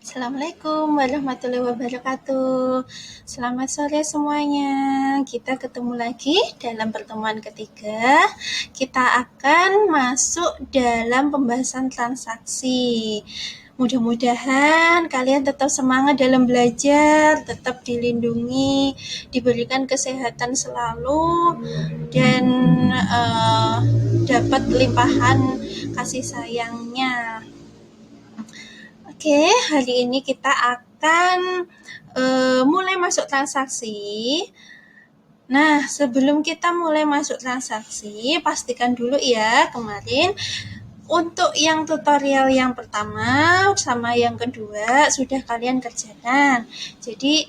Assalamualaikum warahmatullahi wabarakatuh. Selamat sore semuanya. Kita ketemu lagi dalam pertemuan ketiga. Kita akan masuk dalam pembahasan transaksi. Mudah-mudahan kalian tetap semangat dalam belajar, tetap dilindungi, diberikan kesehatan selalu, dan dapat limpahan kasih sayangnya. Oke, hari ini kita akan mulai masuk transaksi. Nah, sebelum kita mulai masuk transaksi, pastikan dulu ya kemarin untuk yang tutorial yang pertama sama yang kedua sudah kalian kerjakan. Jadi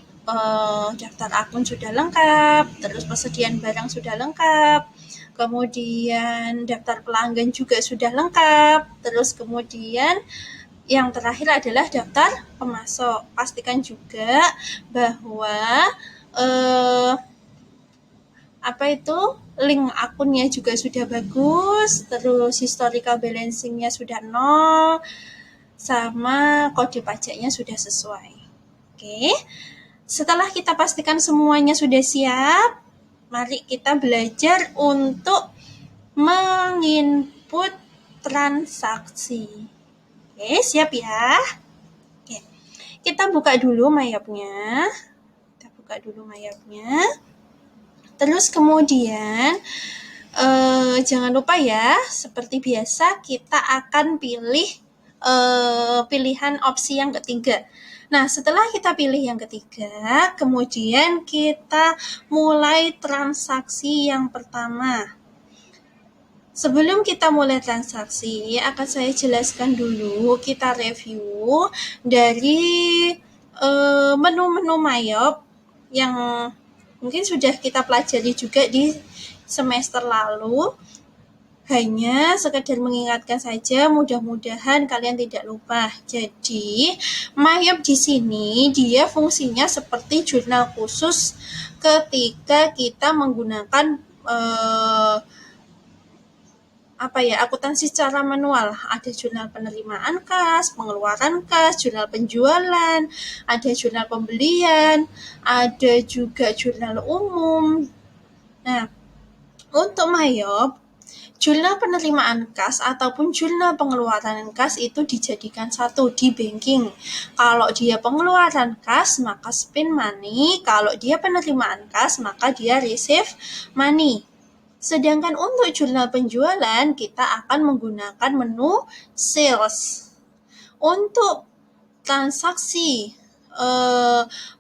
daftar akun sudah lengkap, terus persediaan barang sudah lengkap, kemudian daftar pelanggan juga sudah lengkap, terus kemudian yang terakhir adalah daftar pemasok. Pastikan juga bahwa link akunnya juga sudah bagus, terus historical balancing-nya sudah 0, sama kode pajaknya sudah sesuai. Oke. Setelah kita pastikan semuanya sudah siap, mari kita belajar untuk menginput transaksi. Oke, siap ya? Oke. Kita buka dulu mayapnya. Terus kemudian jangan lupa ya, seperti biasa kita akan pilih pilihan opsi yang ketiga. Nah, setelah kita pilih yang ketiga, kemudian kita mulai transaksi yang pertama. Sebelum kita mulai transaksi, akan saya jelaskan dulu, kita review dari menu-menu Mayop yang mungkin sudah kita pelajari juga di semester lalu. Hanya sekedar mengingatkan saja, mudah-mudahan kalian tidak lupa. Jadi, Mayop di sini dia fungsinya seperti jurnal khusus ketika kita menggunakan akuntansi secara manual. Ada jurnal penerimaan kas, pengeluaran kas, jurnal penjualan, ada jurnal pembelian, ada juga jurnal umum. Nah, untuk Mayop, jurnal penerimaan kas ataupun jurnal pengeluaran kas itu dijadikan satu di banking. Kalau dia pengeluaran kas, maka spend money. Kalau dia penerimaan kas, maka dia receive money. Sedangkan untuk jurnal penjualan, kita akan menggunakan menu sales. Untuk transaksi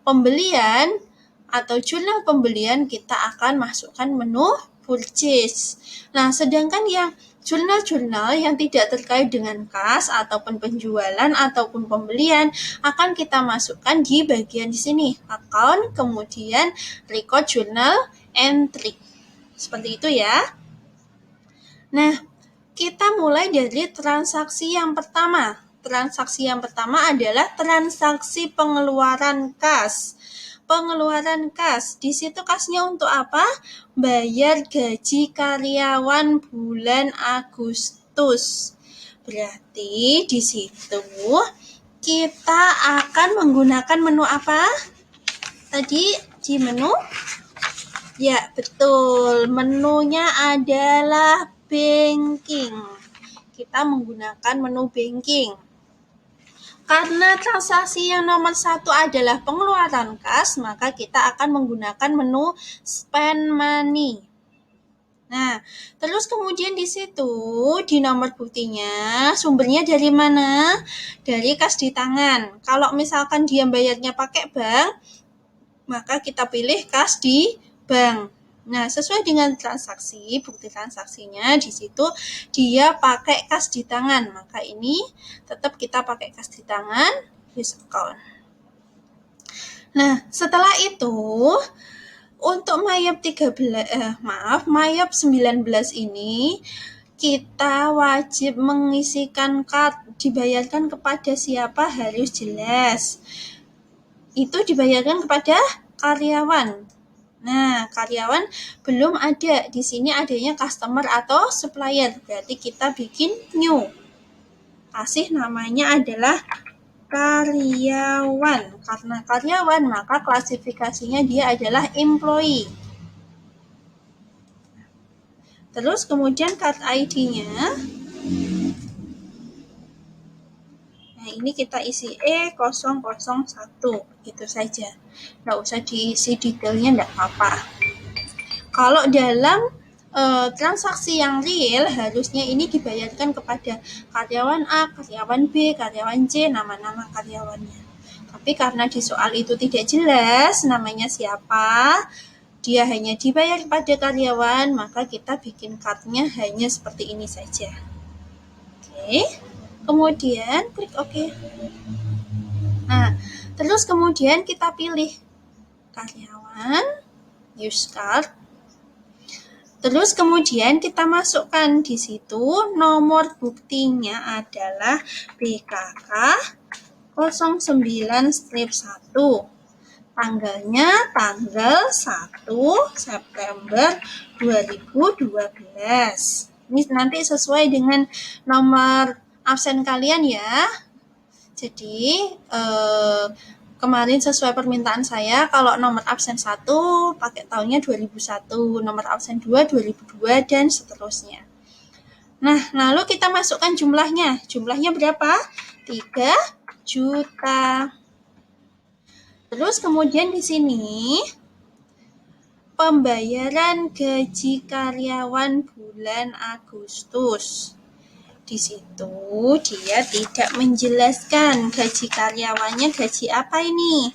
pembelian atau jurnal pembelian, kita akan masukkan menu purchase. Nah, sedangkan yang jurnal-jurnal yang tidak terkait dengan kas ataupun penjualan ataupun pembelian akan kita masukkan di bagian di sini, account, kemudian record journal entry. Seperti itu ya. Nah, kita mulai dari transaksi yang pertama. Transaksi yang pertama adalah transaksi pengeluaran kas. Pengeluaran kas, di situ kasnya untuk apa? Bayar gaji karyawan bulan Agustus. Berarti di situ kita akan menggunakan menu apa? Tadi di menu? Ya, betul. Menunya adalah banking. Kita menggunakan menu banking. Karena transaksi yang nomor 1 adalah pengeluaran kas, maka kita akan menggunakan menu spend money. Nah, terus kemudian di situ, di nomor buktinya, sumbernya dari mana? Dari kas di tangan. Kalau misalkan dia bayarnya pakai bank, maka kita pilih kas di bank. Nah, sesuai dengan transaksi, bukti transaksinya di situ dia pakai kas di tangan, maka ini tetap kita pakai kas di tangan, use account. Nah, setelah itu untuk Mayop 19 ini kita wajib mengisikan card, dibayarkan kepada siapa harus jelas. Itu dibayarkan kepada karyawan. Nah, karyawan belum ada. Di sini adanya customer atau supplier. Berarti kita bikin new. Kasih namanya adalah karyawan. Karena karyawan, maka klasifikasinya dia adalah employee. Terus kemudian card ID-nya, nah ini kita isi E001, itu saja. Nggak usah diisi detailnya, nggak apa-apa. Kalau dalam transaksi yang real, harusnya ini dibayarkan kepada karyawan A, karyawan B, karyawan C, nama-nama karyawannya. Tapi karena di soal itu tidak jelas namanya siapa, dia hanya dibayar pada karyawan, maka kita bikin card-nya hanya seperti ini saja. Oke, kemudian klik OK. Nah, terus kemudian kita pilih karyawan, use card. Terus kemudian kita masukkan di situ nomor buktinya adalah BKK 09-1. Tanggalnya tanggal 1 September 2012. Ini nanti sesuai dengan nomor absen kalian ya. Jadi kemarin sesuai permintaan saya, kalau nomor absen 1 pakai tahunnya 2001, nomor absen 2 2002 dan seterusnya. Nah, lalu kita masukkan jumlahnya. Jumlahnya berapa? 3 juta. Terus kemudian di sini pembayaran gaji karyawan bulan Agustus. Di situ dia tidak menjelaskan gaji karyawannya gaji apa ini.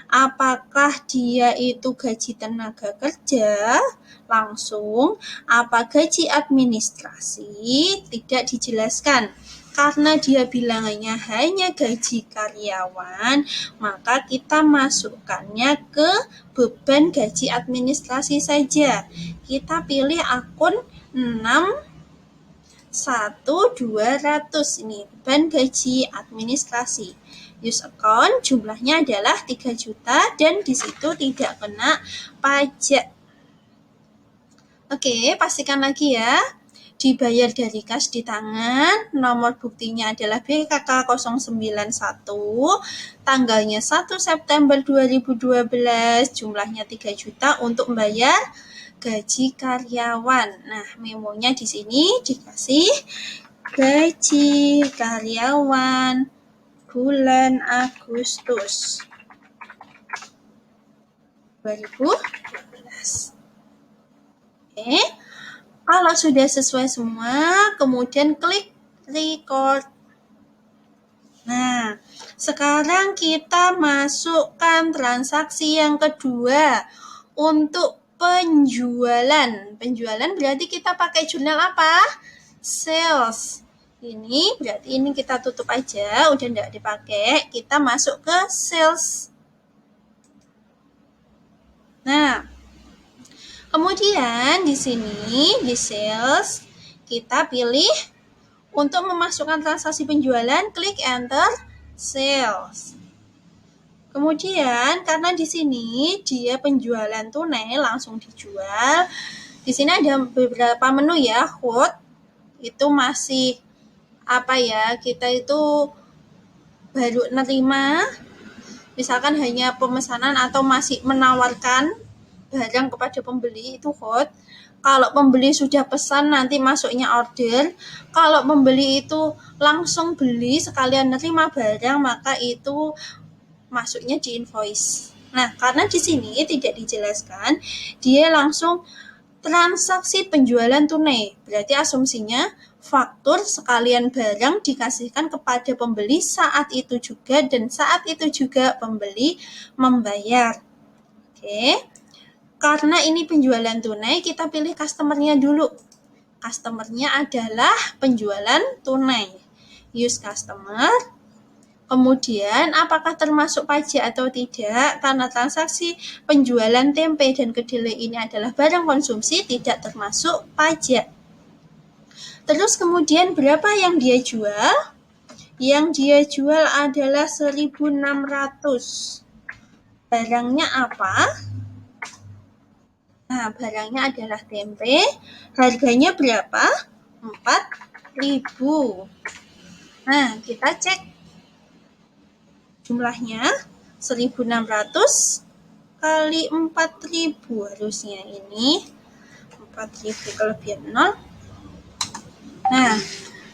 Apakah dia itu gaji tenaga kerja langsung, apa gaji administrasi, tidak dijelaskan. Karena dia bilangannya hanya gaji karyawan, maka kita masukkannya ke beban gaji administrasi saja. Kita pilih akun 6.1.200 ini beban gaji administrasi. Use account jumlahnya adalah 3 juta dan di situ tidak kena pajak. Oke, pastikan lagi ya. Dibayar dari kas di tangan, nomor buktinya adalah BKK 091, tanggalnya 1 September 2012, jumlahnya 3 juta untuk membayar gaji karyawan. Nah, memonya di sini dikasih gaji karyawan bulan Agustus 2012. Oke, kalau sudah sesuai semua, kemudian klik record. Nah, sekarang kita masukkan transaksi yang kedua untuk penjualan. Penjualan berarti kita pakai jurnal apa? Sales. Ini berarti ini kita tutup aja, udah enggak dipakai. Kita masuk ke sales. Nah, kemudian di sini di sales kita pilih untuk memasukkan transaksi penjualan, klik enter sales. Kemudian karena di sini dia penjualan tunai langsung dijual. Di sini ada beberapa menu ya, hot itu masih apa ya, kita itu baru nerima, misalkan hanya pemesanan atau masih menawarkan barang kepada pembeli, itu hot. Kalau pembeli sudah pesan nanti masuknya order. Kalau pembeli itu langsung beli sekalian nerima barang, maka itu masuknya di invoice. Nah, karena di sini tidak dijelaskan, dia langsung transaksi penjualan tunai. Berarti asumsinya faktur sekalian barang dikasihkan kepada pembeli saat itu juga dan saat itu juga pembeli membayar. Oke. Karena ini penjualan tunai, kita pilih customer-nya dulu. Customer-nya adalah penjualan tunai. Use customer. Kemudian, apakah termasuk pajak atau tidak? Karena transaksi penjualan tempe dan kedelai ini adalah barang konsumsi, tidak termasuk pajak. Terus kemudian, berapa yang dia jual? Yang dia jual adalah 1.600. Barangnya apa? Nah, barangnya adalah tempe. Harganya berapa? 4.000. Nah, kita cek. jumlahnya 1.600 kali 4.000, harusnya ini 4.000 kelebihan 0. Nah,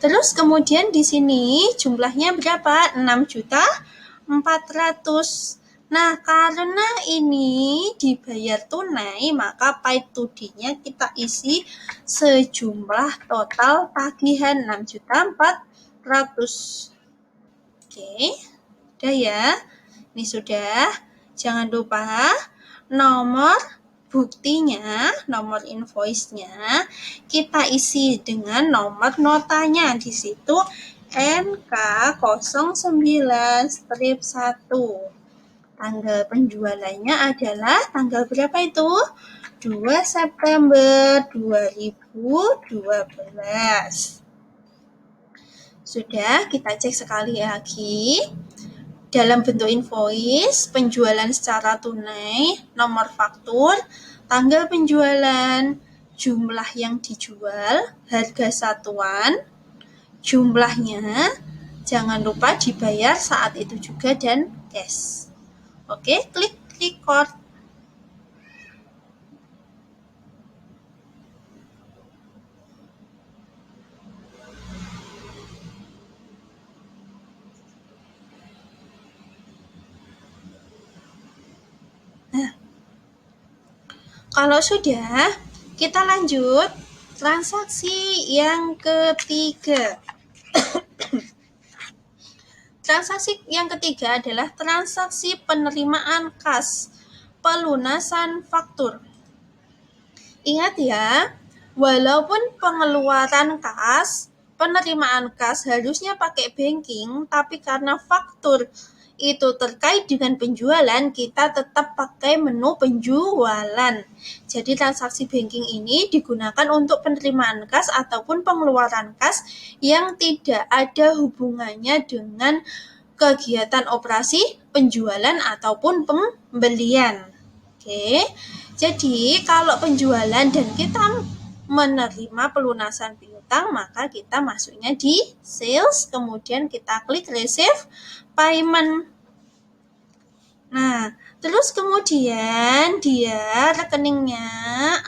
terus kemudian di sini jumlahnya berapa? 6.400.000. Nah, karena ini dibayar tunai, maka paid to D-nya kita isi sejumlah total tagihan 6.400.000. Oke, udah ya. Ini sudah. Jangan lupa nomor buktinya, nomor invoice-nya kita isi dengan nomor notanya. Di situ NK09-1. Tanggal penjualannya adalah tanggal berapa itu? 2 September 2012. Sudah, kita cek sekali lagi. Dalam bentuk invoice, penjualan secara tunai, nomor faktur, tanggal penjualan, jumlah yang dijual, harga satuan, jumlahnya, jangan lupa dibayar saat itu juga dan cash. Oke, klik record. Nah, kalau sudah, kita lanjut transaksi yang ketiga. Transaksi yang ketiga adalah transaksi penerimaan kas, pelunasan faktur. Ingat ya, walaupun pengeluaran kas, penerimaan kas harusnya pakai banking, tapi karena faktur itu terkait dengan penjualan, kita tetap pakai menu penjualan. Jadi transaksi banking ini digunakan untuk penerimaan kas ataupun pengeluaran kas yang tidak ada hubungannya dengan kegiatan operasi penjualan ataupun pembelian. Oke, jadi kalau penjualan dan kita menerima pelunasan piutang, maka kita masuknya di sales, kemudian kita klik receive payment. Nah, terus kemudian dia rekeningnya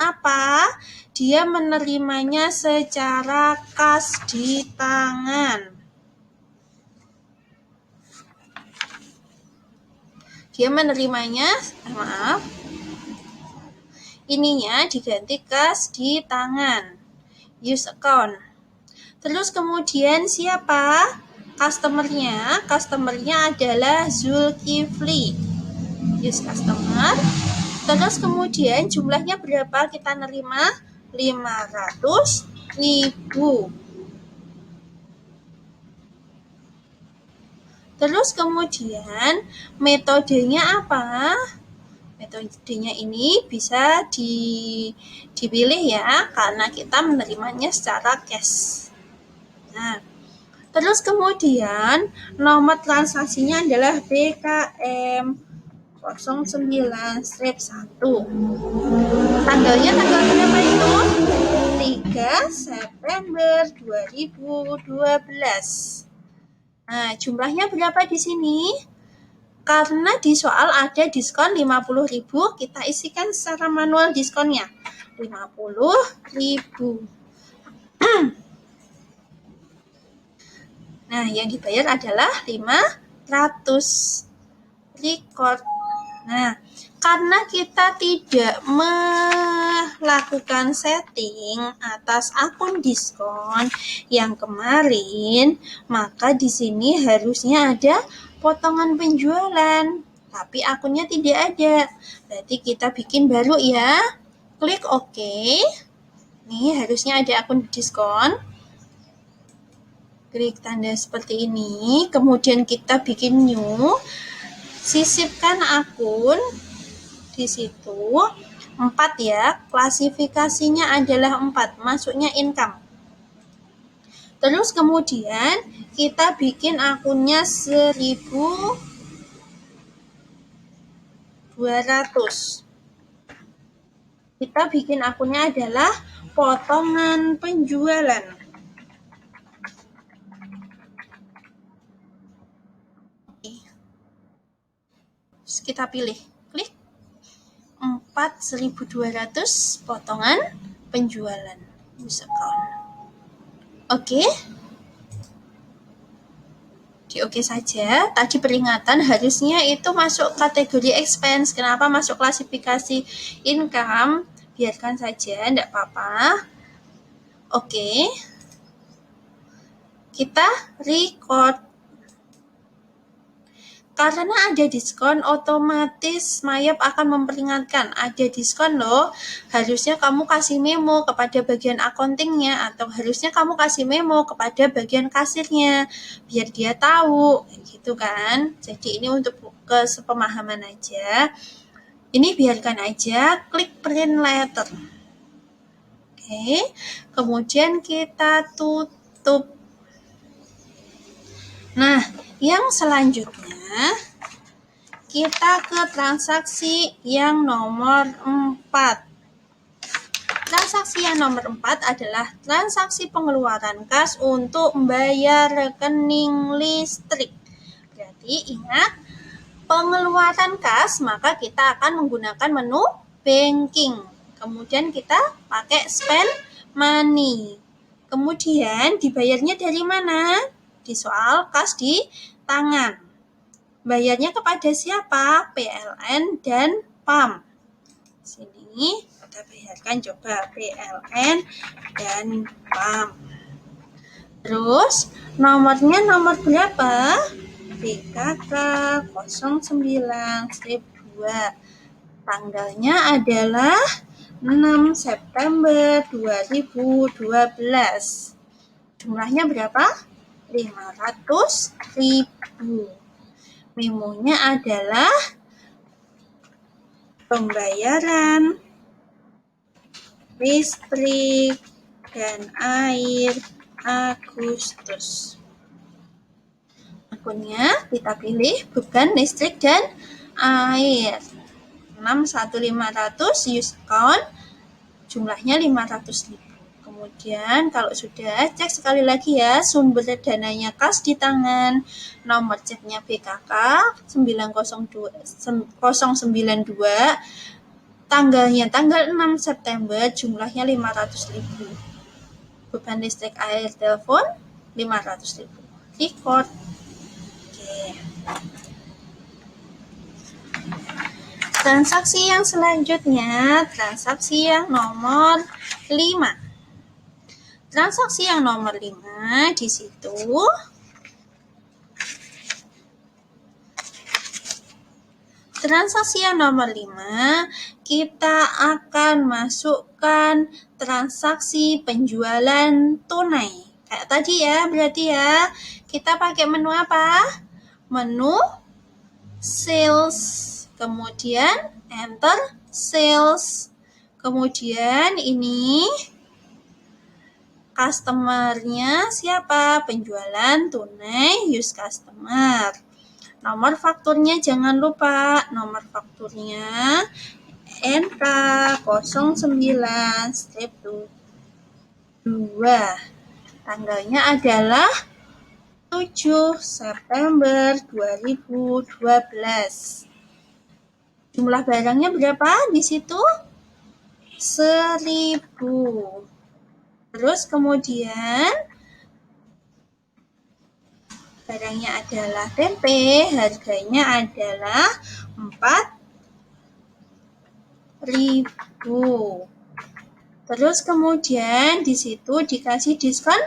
apa? Dia menerimanya secara kas di tangan. Dia menerimanya, ininya diganti kas di tangan, use account. Terus kemudian siapa customernya? Customernya adalah Zulkifli, use customer. Terus kemudian jumlahnya berapa kita nerima? 500.000. Terus kemudian metodenya apa? Metodenya ini bisa dipilih ya, karena kita menerimanya secara cash. Nah, terus kemudian nomor transaksinya adalah BKM 09-1. Tanggalnya tanggal berapa itu? 3 September 2012. Nah, jumlahnya berapa di sini? Karena di soal ada diskon 50.000, kita isikan secara manual diskonnya 50.000. Nah, yang dibayar adalah 500. Record. Nah, karena kita tidak melakukan setting atas akun diskon yang kemarin, maka di sini harusnya ada potongan penjualan, tapi akunnya tidak ada. Berarti kita bikin baru ya. Klik OK. Nih, harusnya ada akun diskon. Klik tanda seperti ini, kemudian kita bikin new. Sisipkan akun di situ 4 ya, klasifikasinya adalah 4, masuknya income. Terus kemudian kita bikin akunnya 1.200. Kita bikin akunnya adalah potongan penjualan. Terus kita pilih, klik 4.200 potongan penjualan. Use account. Oke. Di oke saja. Tadi peringatan harusnya itu masuk kategori expense. Kenapa masuk klasifikasi income? Biarkan saja, enggak apa-apa. Oke. Kita record. Karena ada diskon, otomatis Mayap akan memperingatkan, ada diskon loh. Harusnya kamu kasih memo kepada bagian accountingnya, atau harusnya kamu kasih memo kepada bagian kasirnya, biar dia tahu, gitu kan. Jadi ini untuk kesepemahaman aja. Ini biarkan aja, klik print letter. Oke, kemudian kita tutup. Nah, yang selanjutnya kita ke transaksi yang nomor 4. Transaksi yang nomor 4 adalah transaksi pengeluaran kas untuk membayar rekening listrik. Berarti ingat, pengeluaran kas maka kita akan menggunakan menu banking. Kemudian kita pakai spend money. Kemudian dibayarnya dari mana? Di soal kas di tangan. Bayarnya kepada siapa? PLN dan PAM. Sini kita bayarkan coba PLN dan PAM. Terus nomornya nomor berapa? BKK 09/2. Tanggalnya adalah 6 September 2012. Jumlahnya berapa? 500.000. Memonya adalah pembayaran listrik dan air Agustus. Akunnya kita pilih beban listrik dan air. 6.1.500 use account, jumlahnya 500.000. Kemudian kalau sudah, cek sekali lagi ya, sumber dananya kas di tangan, nomor ceknya BKK 90092, tanggalnya tanggal 6 September, jumlahnya 500.000. Beban listrik air telepon 500.000. Record. Oke. Transaksi yang selanjutnya, transaksi yang nomor 5. Transaksi yang nomor 5 di situ transaksi yang nomor 5 kita akan masukkan transaksi penjualan tunai. Kayak tadi ya, berarti ya. Kita pakai menu apa? Menu sales. Kemudian enter sales. Kemudian ini customer-nya siapa? Penjualan tunai, use customer. Nomor fakturnya jangan lupa, nomor fakturnya NK 09/2. Tanggalnya adalah 7 September 2012. Jumlah barangnya berapa di situ? 1.000. Terus kemudian barangnya adalah tempe, harganya adalah 4.000. Terus kemudian di situ dikasih diskon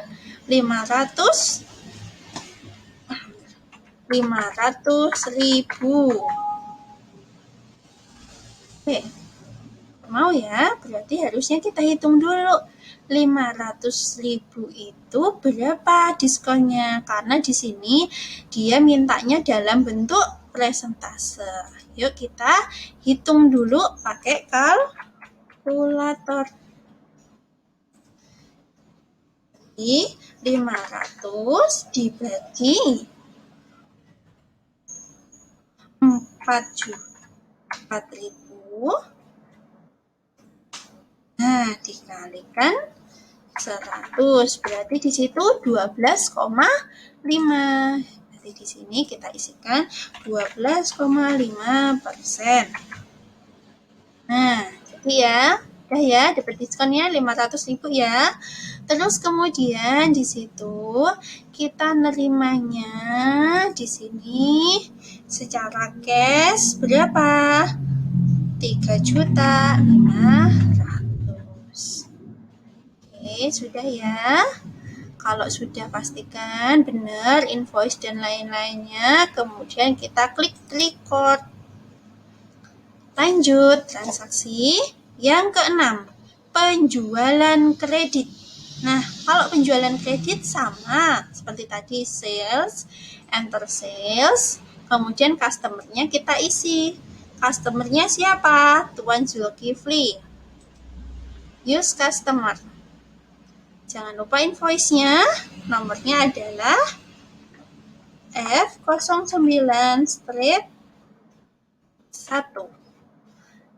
500.000. Oke. Mau ya? Berarti harusnya kita hitung dulu. 500.000 itu berapa diskonnya? Karena di sini dia mintanya dalam bentuk presentase. Yuk kita hitung dulu pakai kalkulator. Jadi 500 dibagi 4.000. Nah, dikalikan 100, berarti di situ 12,5. Berarti di sini kita isikan 12,5%. Nah, jadi ya, udah ya, dapat diskonnya 500.000 ya. Terus kemudian di situ kita nerimanya di sini secara cash berapa? 3.500.000. Oke, sudah ya. Kalau sudah pastikan benar invoice dan lain-lainnya, kemudian kita klik record. Lanjut, transaksi yang keenam, penjualan kredit. Nah, kalau penjualan kredit sama seperti tadi, sales, enter sales, kemudian customer-nya kita isi. Customer-nya siapa? Tuan Zulkifli. Use customer. Jangan lupa invoice-nya, nomornya adalah F09-1.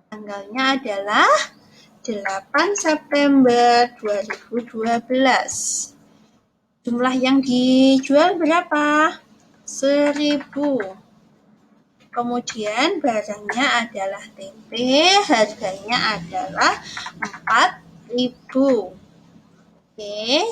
Tanggalnya adalah 8 September 2012. Jumlah yang dijual berapa? 1.000. Kemudian barangnya adalah tempe, harganya adalah 4.000. Oke,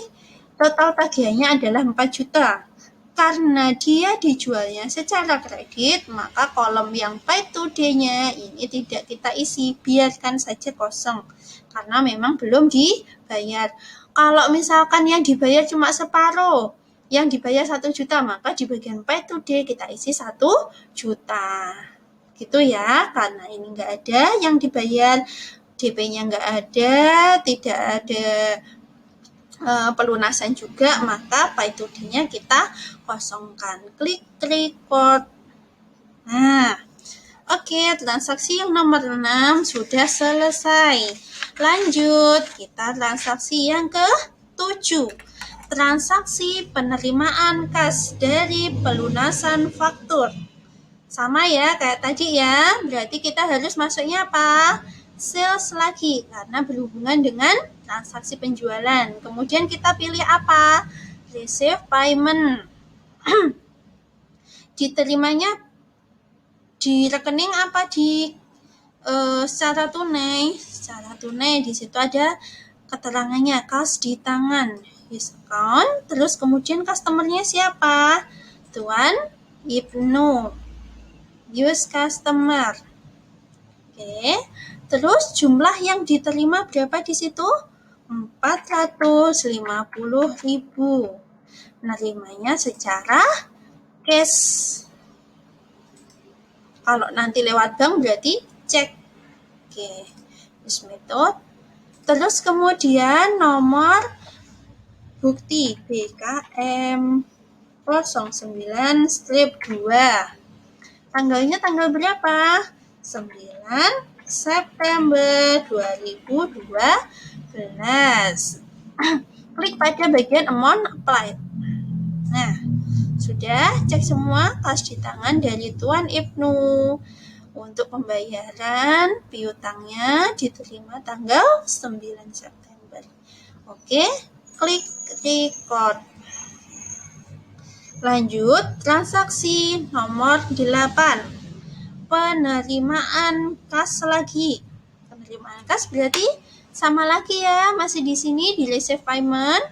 total tagihannya adalah 4 juta. Karena dia dijualnya secara kredit, maka kolom yang pay today-nya ini tidak kita isi, biarkan saja kosong. Karena memang belum dibayar. Kalau misalkan yang dibayar cuma separuh, yang dibayar 1 juta, maka di bagian pay today kita isi 1 juta. Gitu ya, karena ini nggak ada yang dibayar, DP-nya nggak ada, tidak ada pelunasan juga, maka pay today-nya kita kosongkan. Klik record. Nah, oke, transaksi yang nomor 6 sudah selesai. Lanjut, kita transaksi yang ke-7. Transaksi penerimaan kas dari pelunasan faktur. Sama ya, kayak tadi ya. Berarti kita harus masuknya apa? Sales lagi, karena berhubungan dengan transaksi penjualan. Kemudian kita pilih apa? Receive payment. Diterimanya di rekening apa di secara tunai? Secara tunai, di situ ada keterangannya, kas di tangan, use account. Terus kemudian customer-nya siapa? Tuan Ibnu, use customer. Oke. Terus jumlah yang diterima berapa di situ? 450.000. Nerimanya secara cash. Kalau nanti lewat bank berarti cek. Oke, use method. Terus kemudian nomor bukti BKM 09-2. Tanggalnya tanggal berapa? 9 September 2012. Klik pada bagian amount applied. Nah, sudah cek semua kas di tangan dari Tuan Ibnu. Untuk pembayaran piutangnya diterima tanggal 9 September. Oke, klik record. Lanjut, transaksi nomor 8. Penerimaan kas lagi. Penerimaan kas berarti sama lagi ya, masih di sini di receive payment.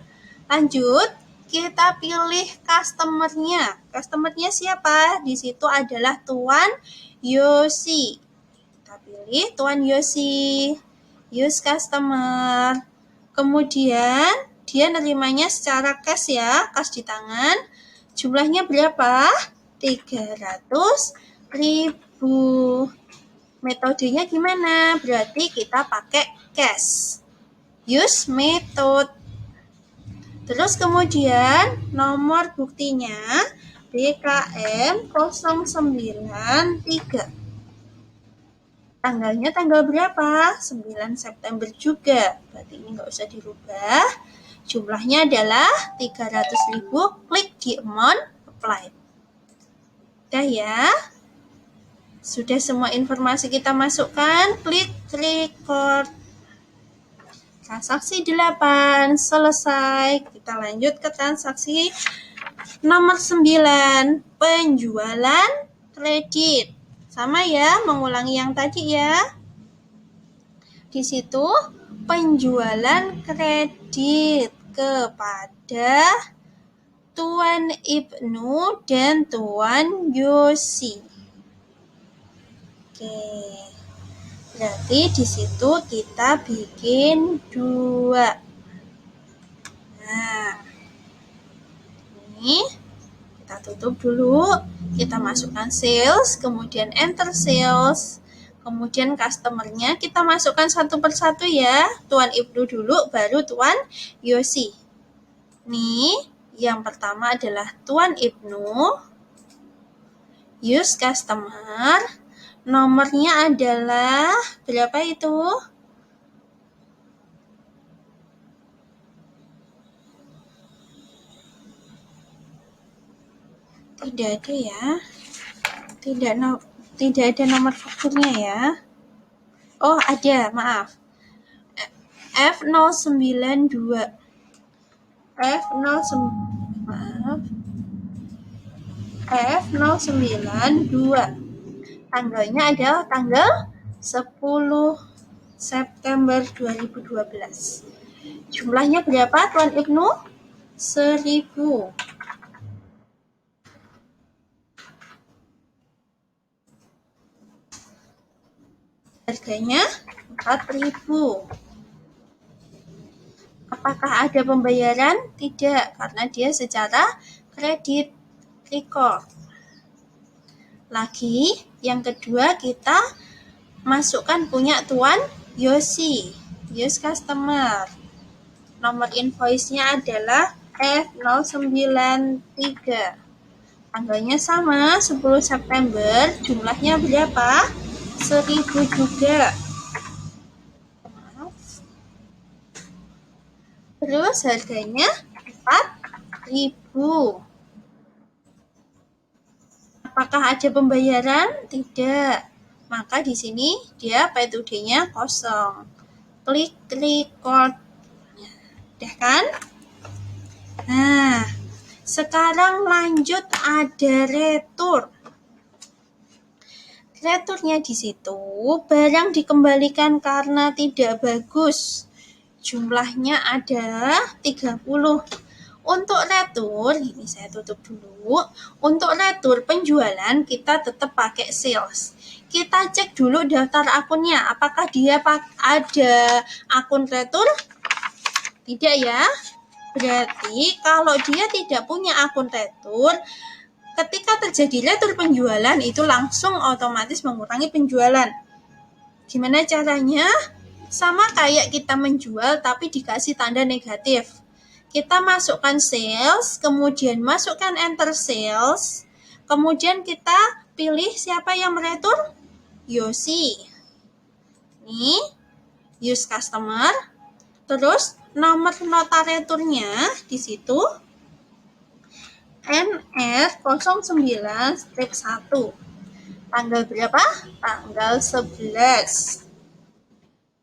Lanjut, kita pilih customer-nya. Customer-nya siapa? Di situ adalah Tuan Yosi. Kita pilih Tuan Yosi. Use customer. Kemudian dia nerimanya secara cash ya, kas di tangan. Jumlahnya berapa? 300.000. Metodenya gimana? Berarti kita pakai cash. Use method. Terus kemudian nomor buktinya BKM 093. Tanggalnya tanggal berapa? 9 September juga. Berarti ini nggak usah dirubah. Jumlahnya adalah 300.000. Klik di amount applied. Udah ya. Sudah semua informasi kita masukkan, klik record. Transaksi 8 selesai. Kita lanjut ke transaksi Nomor 9, penjualan kredit. Sama ya, mengulangi yang tadi ya. Di situ penjualan kredit kepada Tuan Ibnu dan Tuan Yosi. Oke. Berarti di situ kita bikin 2. Nah, ini kita tutup dulu. Kita masukkan sales, kemudian enter sales. Kemudian customer-nya kita masukkan satu persatu ya. Tuan Ibnu dulu, baru Tuan Yosi. Nih, yang pertama adalah Tuan Ibnu. Use customer. Nomornya adalah berapa itu? Tidak ada ya. Tidak ada nomor fakturnya ya. Oh, ada, maaf. F092. F092. Tanggalnya adalah tanggal 10 September 2012. Jumlahnya berapa, Tuan Ibnu? 1000. Harganya 4.000. Apakah ada pembayaran? Tidak, karena dia secara kredit record. Lagi, yang kedua kita masukkan punya Tuan Yosi. Use customer. Nomor invoice-nya adalah F093. Tanggalnya sama, 10 September. Jumlahnya berapa? 1000 juga. Terus harganya 4.000. Apakah ada pembayaran? Tidak. Maka di sini dia P2D-nya kosong. Klik record. Udah kan? Nah, sekarang lanjut ada retur. Returnya di situ barang dikembalikan karena tidak bagus. Jumlahnya ada 30. Untuk retur, ini saya tutup dulu. Untuk retur penjualan kita tetap pakai sales. Kita cek dulu daftar akunnya. Apakah dia ada akun retur? Tidak ya. Berarti kalau dia tidak punya akun retur, ketika terjadi retur penjualan itu langsung otomatis mengurangi penjualan. Gimana caranya? Sama kayak kita menjual tapi dikasih tanda negatif. Kita masukkan sales, kemudian masukkan enter sales, kemudian kita pilih siapa yang meretur? Yosi. Nih, use customer. Terus nomor nota returnya di situ NR09-1. Tanggal berapa? Tanggal 11.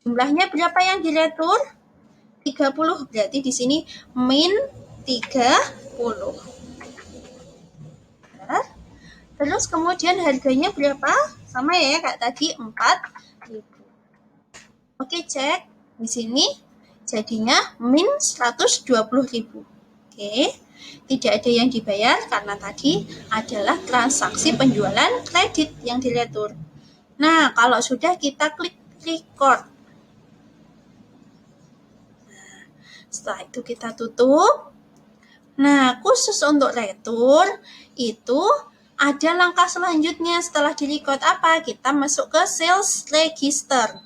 Jumlahnya berapa yang diretur? 30. Berarti di sini min 30. Terus kemudian harganya berapa? Sama ya kayak tadi, 4.000. Oke, cek. Di sini jadinya min 120.000. Oke. Tidak ada yang dibayar karena tadi adalah transaksi penjualan kredit yang diretur. Nah, kalau sudah kita klik record. Setelah itu kita tutup. Nah, khusus untuk retur itu ada langkah selanjutnya setelah di-record apa? Kita masuk ke sales register.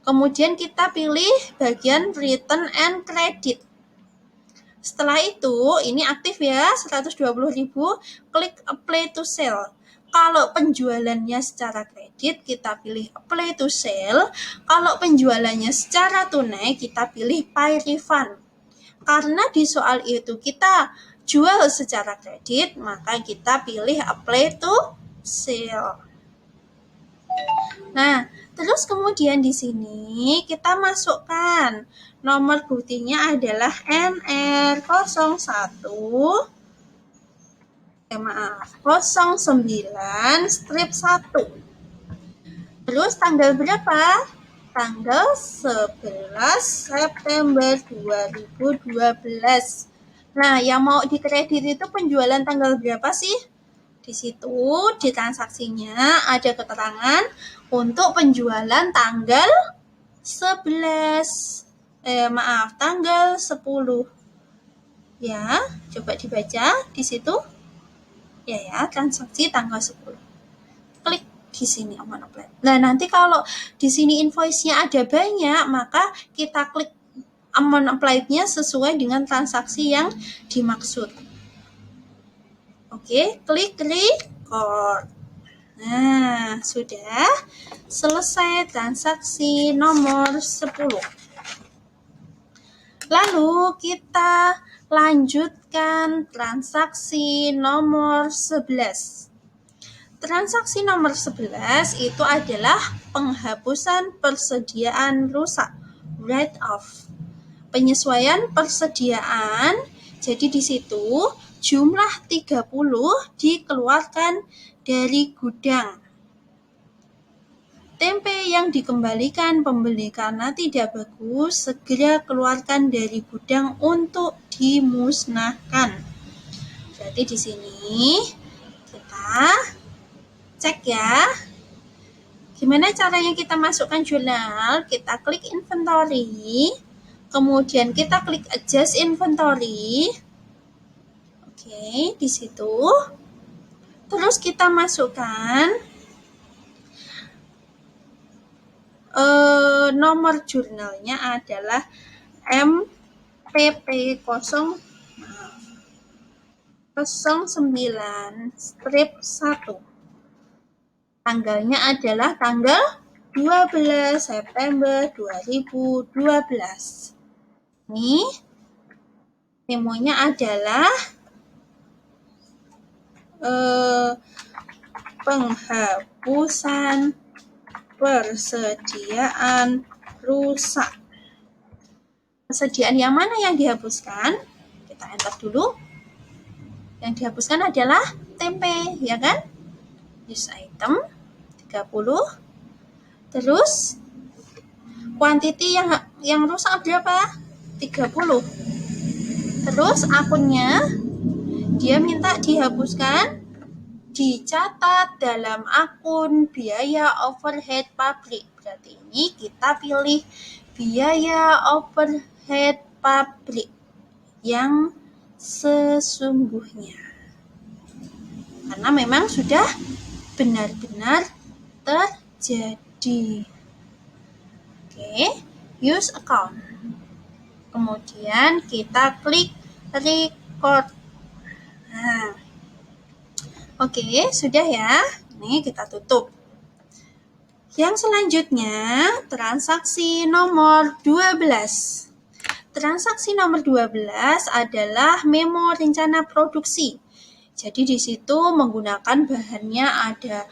Kemudian kita pilih bagian return and credit. Setelah itu, ini aktif ya, 120.000, klik apply to sell. Kalau penjualannya secara kredit, kita pilih apply to sell. Kalau penjualannya secara tunai, kita pilih pay refund. Karena di soal itu kita jual secara kredit, maka kita pilih apply to sell. Nah, terus kemudian di sini kita masukkan nomor buktinya adalah NR01 maaf, 09 strip 1. Terus tanggal berapa? Tanggal 11 September 2012. Nah, yang mau dikredit itu penjualan tanggal berapa sih? Di situ di transaksinya ada keterangan untuk penjualan tanggal 11. Tanggal 10. Ya, coba dibaca di situ. Ya, transaksi tanggal 10. Klik di sini amount applied. Nah, nanti kalau di sini invoice-nya ada banyak, maka kita klik amount applied-nya sesuai dengan transaksi yang dimaksud. Oke, klik record. Nah, sudah selesai transaksi nomor 10. Lalu kita lanjutkan transaksi nomor 11. Transaksi nomor 11 itu adalah penghapusan persediaan rusak, write off. Penyesuaian persediaan, jadi di situ jumlah 30 dikeluarkan dari gudang. Tempe yang dikembalikan pembeli karena tidak bagus segera keluarkan dari gudang untuk dimusnahkan. Berarti di sini kita cek ya. Gimana caranya kita masukkan jurnal? Kita klik inventory, kemudian kita klik adjust inventory. Oke, di situ. Terus kita masukkan nomor jurnalnya adalah MPP09 strip 1. Tanggalnya adalah tanggal 12 September 2012. Ini memonya adalah penghapusan persediaan rusak. Persediaan yang mana yang dihapuskan? Kita enter dulu. Yang dihapuskan adalah tempe, ya kan? Use item 30. Terus quantity yang rusak berapa? 30. Terus akunnya dia minta dihapuskan, dicatat dalam akun biaya overhead pabrik. Berarti ini kita pilih biaya overhead pabrik yang sesungguhnya. Karena memang sudah benar-benar terjadi. Oke, use account. Kemudian kita klik record. Nah, oke, sudah ya. Ini kita tutup. Yang selanjutnya, transaksi nomor 12. Transaksi nomor 12 adalah memo rencana produksi. Jadi di situ menggunakan bahannya ada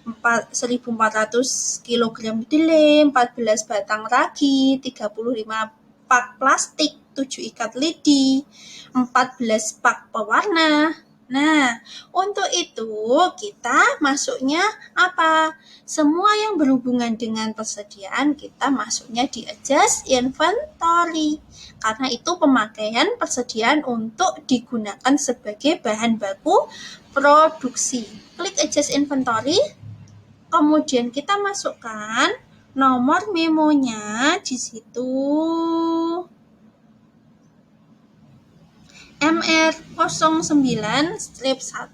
1.400 kg kedelai, 14 batang ragi, 35 pak plastik, 7 ikat lidi, 14 pak pewarna. Nah, untuk itu kita masuknya apa? Semua yang berhubungan dengan persediaan kita masuknya di adjust inventory. Karena itu pemakaian persediaan untuk digunakan sebagai bahan baku produksi. Klik adjust inventory, kemudian kita masukkan nomor memonya di situ. MR09 strip 1.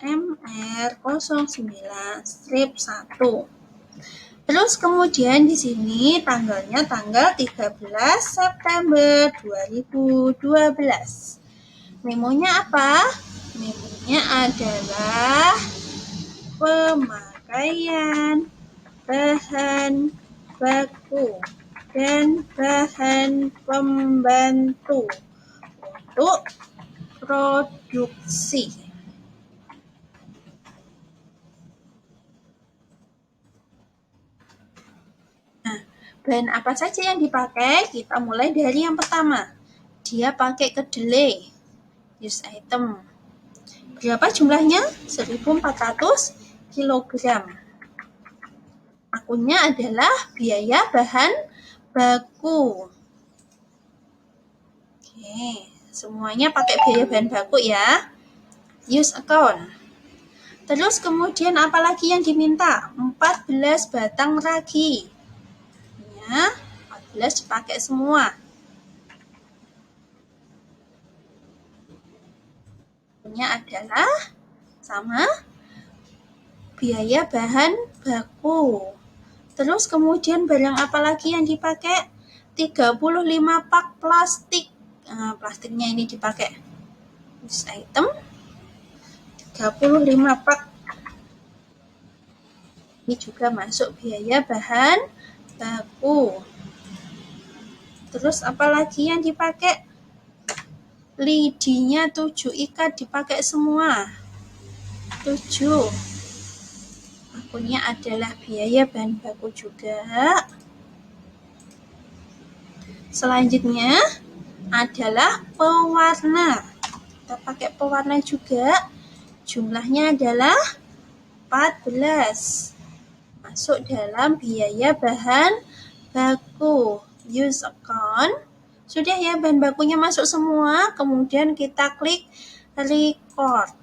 MR09 strip 1. Terus kemudian di sini tanggalnya tanggal 13 September 2012. Memonya apa? Memonya adalah pemakaian bahan baku dan bahan pembantu untuk produksi. Nah, bahan apa saja yang dipakai? Kita mulai dari yang pertama. Dia pakai kedelai. use item. Berapa jumlahnya? 1.400 kg. Akunnya adalah biaya bahan baku. Oke, semuanya pakai biaya bahan baku ya. Use account. Terus kemudian apa lagi yang diminta? 14 batang ragi. Ya, 14 dipakai semua. Akunnya adalah sama biaya bahan baku. Terus kemudian barang apa lagi yang dipakai? 35 pak plastik. Nah, plastiknya ini dipakai. Use item 35 pak. Ini juga masuk biaya bahan baku. Terus apa lagi yang dipakai? Lidinya 7 ikat dipakai semua. 7. Akunnya adalah biaya bahan baku juga. Selanjutnya adalah pewarna. Kita pakai pewarna juga. Jumlahnya adalah 14. Masuk dalam biaya bahan baku. Use account. Sudah ya, bahan bakunya masuk semua. Kemudian kita klik record.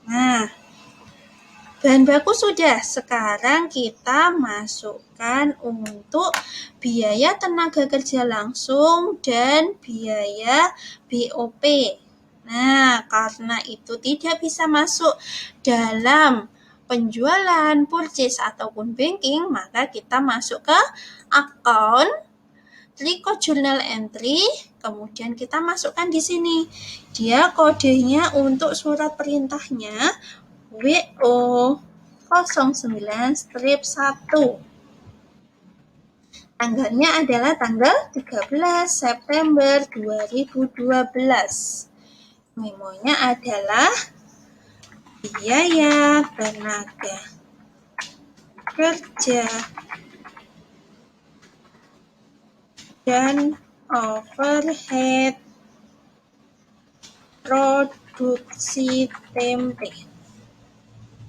Nah, bahan baku sudah. Sekarang kita masukkan untuk biaya tenaga kerja langsung dan biaya BOP. Nah, karena itu tidak bisa masuk dalam penjualan, purchase, ataupun banking, maka kita masuk ke account, record journal entry, kemudian kita masukkan di sini. Dia kodenya untuk surat perintahnya WO 09-1. Tanggalnya adalah tanggal 13 September 2012. Memonya adalah biaya tenaga kerja dan overhead produksi tempe.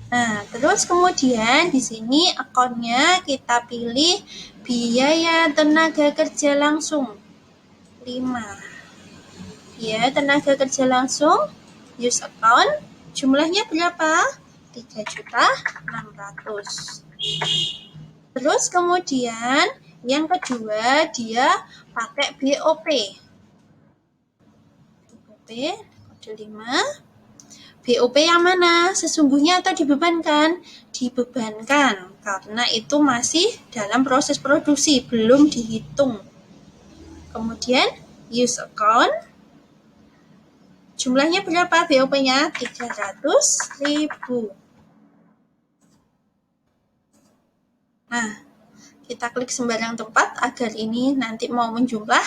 Nah, terus kemudian di sini akunnya kita pilih biaya tenaga kerja langsung 5. Biaya tenaga kerja langsung, use account, jumlahnya berapa? 3.600.000. Terus kemudian yang kedua dia pakai BOP. BOP kode 5. BOP yang mana? Sesungguhnya atau dibebankan? Dibebankan, karena itu masih dalam proses produksi, belum dihitung. Kemudian use account. Jumlahnya berapa BOP-nya? 300.000. Nah, kita klik sembarang tempat agar ini nanti mau menjumlah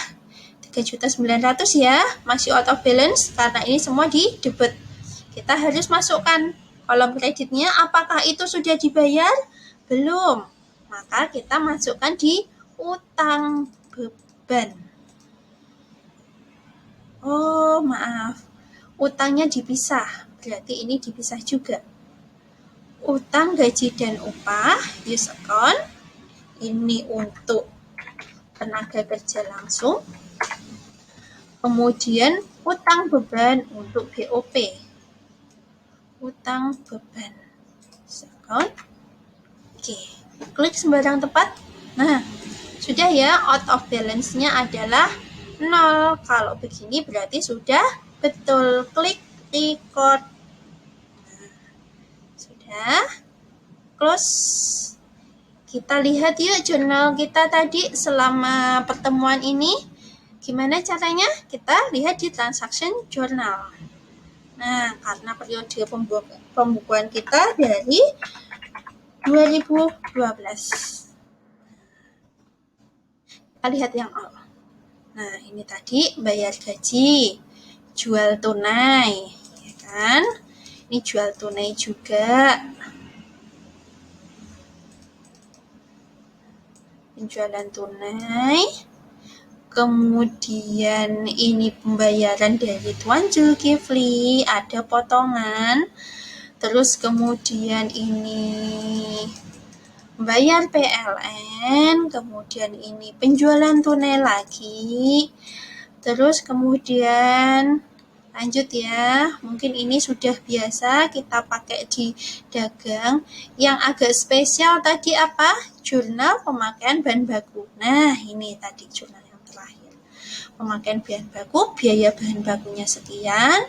3.900.000 ya. Masih out of balance karena ini semua di debit. Kita harus masukkan kolom kreditnya, apakah itu sudah dibayar? Belum. Maka kita masukkan di utang beban. Oh, maaf. Utangnya dipisah. Berarti ini dipisah juga. Utang gaji dan upah, use account. Ini untuk tenaga kerja langsung. Kemudian utang beban untuk BOP. Utang beban. Account. Oke, klik sembarang tempat. Nah, sudah ya, out of balance-nya adalah 0. Kalau begini berarti sudah betul. Klik record. Nah, sudah. Close. Kita lihat yuk jurnal kita tadi selama pertemuan ini. Gimana caranya? Kita lihat di transaction journal. Nah, karena periode pembukuan kita dari 2012. Kita lihat yang awal. Nah, ini tadi bayar gaji, jual tunai, ya kan? Ini jual tunai juga. Penjualan tunai, Kemudian ini pembayaran dari Tuan Zulkifli, ada potongan. Terus kemudian ini bayar PLN, kemudian ini penjualan tunai lagi. Terus kemudian lanjut ya, mungkin ini sudah biasa kita pakai di dagang. Yang agak spesial tadi apa? Jurnal pemakaian bahan baku. Nah, ini tadi jurnal yang terakhir. Pemakaian bahan baku, biaya bahan bakunya sekian.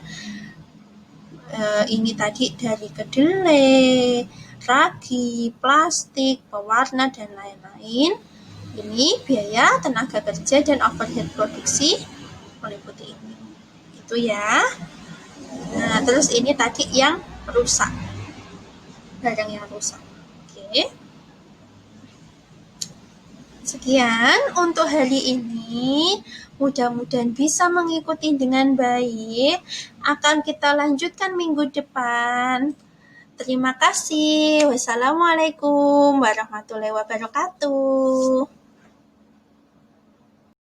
Ini tadi dari kedelai, ragi, plastik, pewarna, dan lain-lain. Ini biaya tenaga kerja dan overhead produksi meliputi ini. Itu ya. Nah, terus ini tadi yang rusak. Barang yang rusak. Oke. Sekian untuk hari ini. Mudah-mudahan bisa mengikuti dengan baik. Akan kita lanjutkan minggu depan. Terima kasih. Wassalamualaikum warahmatullahi wabarakatuh.